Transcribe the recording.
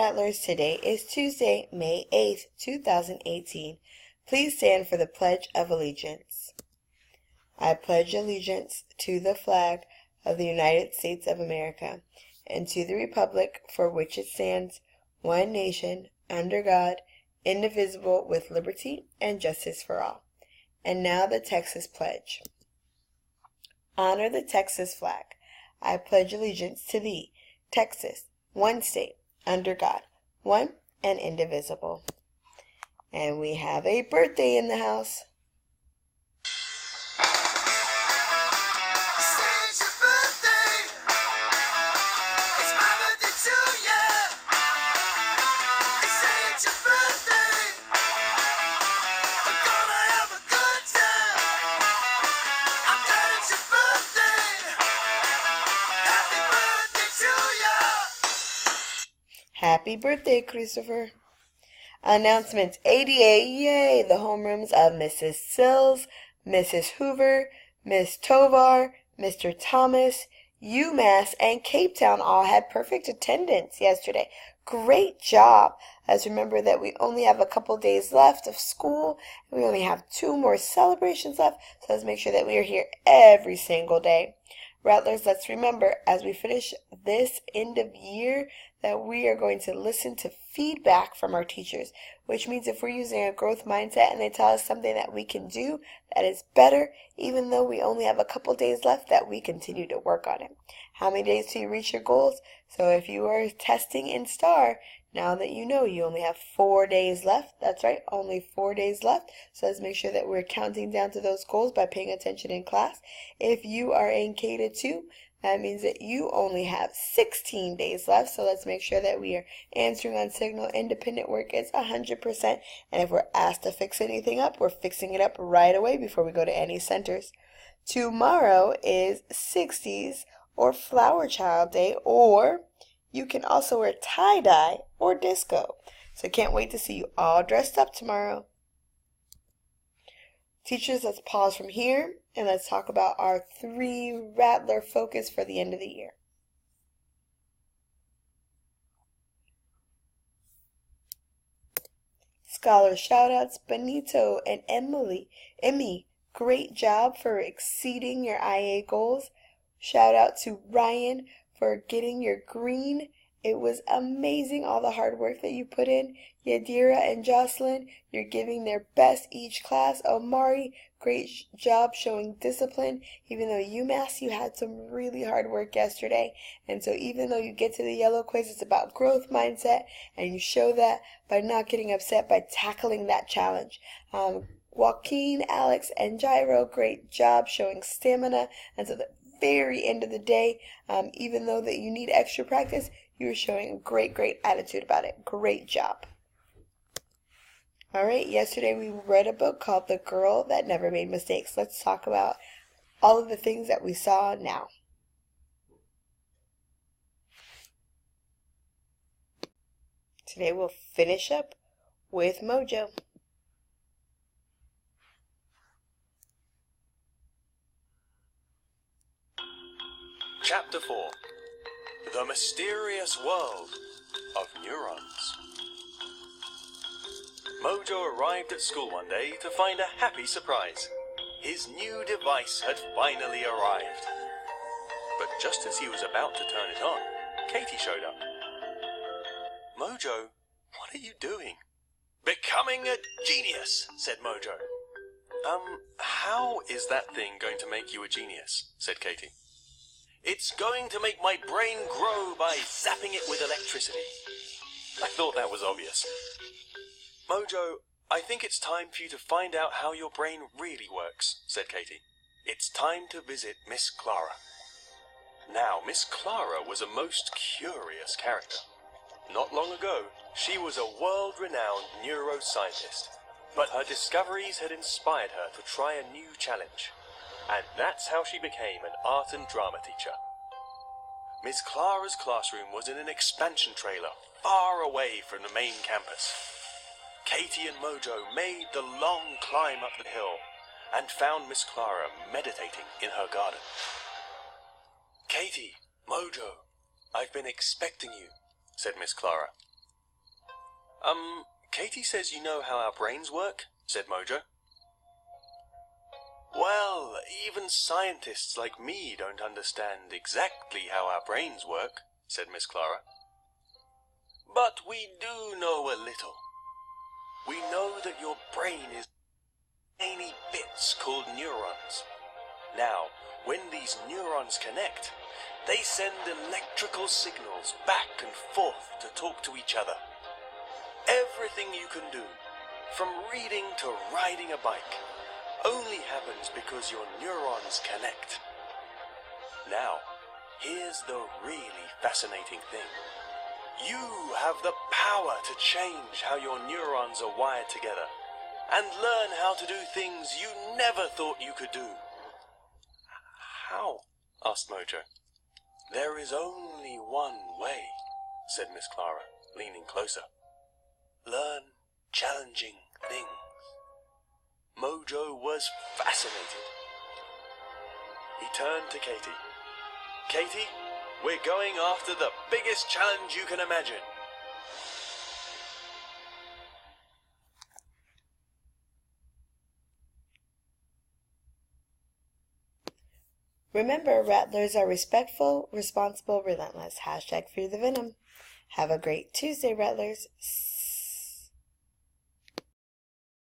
Rattlers, today is Tuesday, May 8th, 2018. Please stand for the Pledge of Allegiance. I pledge allegiance to the flag of the United States of America and to the republic for which it stands, one nation, under God, indivisible, with liberty and justice for all. And now the Texas Pledge. Honor the Texas flag. I pledge allegiance to thee, Texas, one state, under God, one and indivisible. And we have a birthday in the house. Happy birthday, Christopher. Announcements. ADA, yay! The homerooms of Mrs. Sills, Mrs. Hoover, Miss Tovar, Mr. Thomas, UMass, and Cape Town all had perfect attendance yesterday. Great job. Let's remember that we only have a couple days left of school, and we only have 2 more celebrations left, so let's make sure that we are here every single day. Rattlers, let's remember as we finish this end of year that we are going to listen to feedback from our teachers, which means if we're using a growth mindset and they tell us something that we can do that is better, even though we only have a couple days left, that we continue to work on it. How many days till you reach your goals? So if you are testing in STAR, now that you know you only have 4 days left, that's right, only 4 days left. So let's make sure that we're counting down to those goals by paying attention in class. If you are in K-2, that means that you only have 16 days left. So let's make sure that we are answering on Signal. Independent work is 100%. And if we're asked to fix anything up, we're fixing it up right away before we go to any centers. Tomorrow is 60s or Flower Child Day, or you can also wear tie-dye or disco. So can't wait to see you all dressed up tomorrow. Teachers, let's pause from here and let's talk about our 3 Rattler focus for the end of the year. Scholar shoutouts, Benito and Emmy, great job for exceeding your IA goals. Shout out to Ryan for getting your green. It was amazing all the hard work that you put in. Yadira and Jocelyn, you're giving their best each class. Omari, great job showing discipline. Even though UMass, you had some really hard work yesterday. And so even though you get to the yellow quiz, it's about growth mindset. And you show that by not getting upset, by tackling that challenge. Joaquin, Alex, and Jairo, great job showing stamina. And so the very end of the day, even though that you need extra practice, you're showing a great attitude about it. Great job. All right, yesterday we read a book called The Girl That Never Made Mistakes. Let's talk about all of the things that we saw now. Today we'll finish up with Mojo. Chapter 4. The Mysterious World of Neurons. Mojo arrived at school one day to find a happy surprise. His new device had finally arrived. But just as he was about to turn it on, Katie showed up. Mojo, what are you doing? Becoming a genius, said Mojo. How is that thing going to make you a genius? Said Katie. It's going to make my brain grow by zapping it with electricity. I thought that was obvious. Mojo, I think it's time for you to find out how your brain really works, said Katie. It's time to visit Miss Clara. Now, Miss Clara was a most curious character. Not long ago, she was a world-renowned neuroscientist, but her discoveries had inspired her to try a new challenge. And that's how she became an art and drama teacher. Miss Clara's classroom was in an expansion trailer far away from the main campus. Katie and Mojo made the long climb up the hill and found Miss Clara meditating in her garden. Katie, Mojo, I've been expecting you, said Miss Clara. Katie says you know how our brains work, said Mojo. Well, even scientists like me don't understand exactly how our brains work, said Miss Clara. But we do know a little. We know that your brain is tiny bits called neurons. Now, when these neurons connect, they send electrical signals back and forth to talk to each other. Everything you can do, from reading to riding a bike, only happens because your neurons connect. Now, here's the really fascinating thing. You have the power to change how your neurons are wired together and learn how to do things you never thought you could do. How? Asked Mojo. There is only one way, said Miss Clara, leaning closer. Learn challenging things. Mojo was fascinated. He turned to Katie. Katie, we're going after the biggest challenge you can imagine. Remember, rattlers are respectful, responsible, relentless. #FearTheVenom. Have a great Tuesday, rattlers.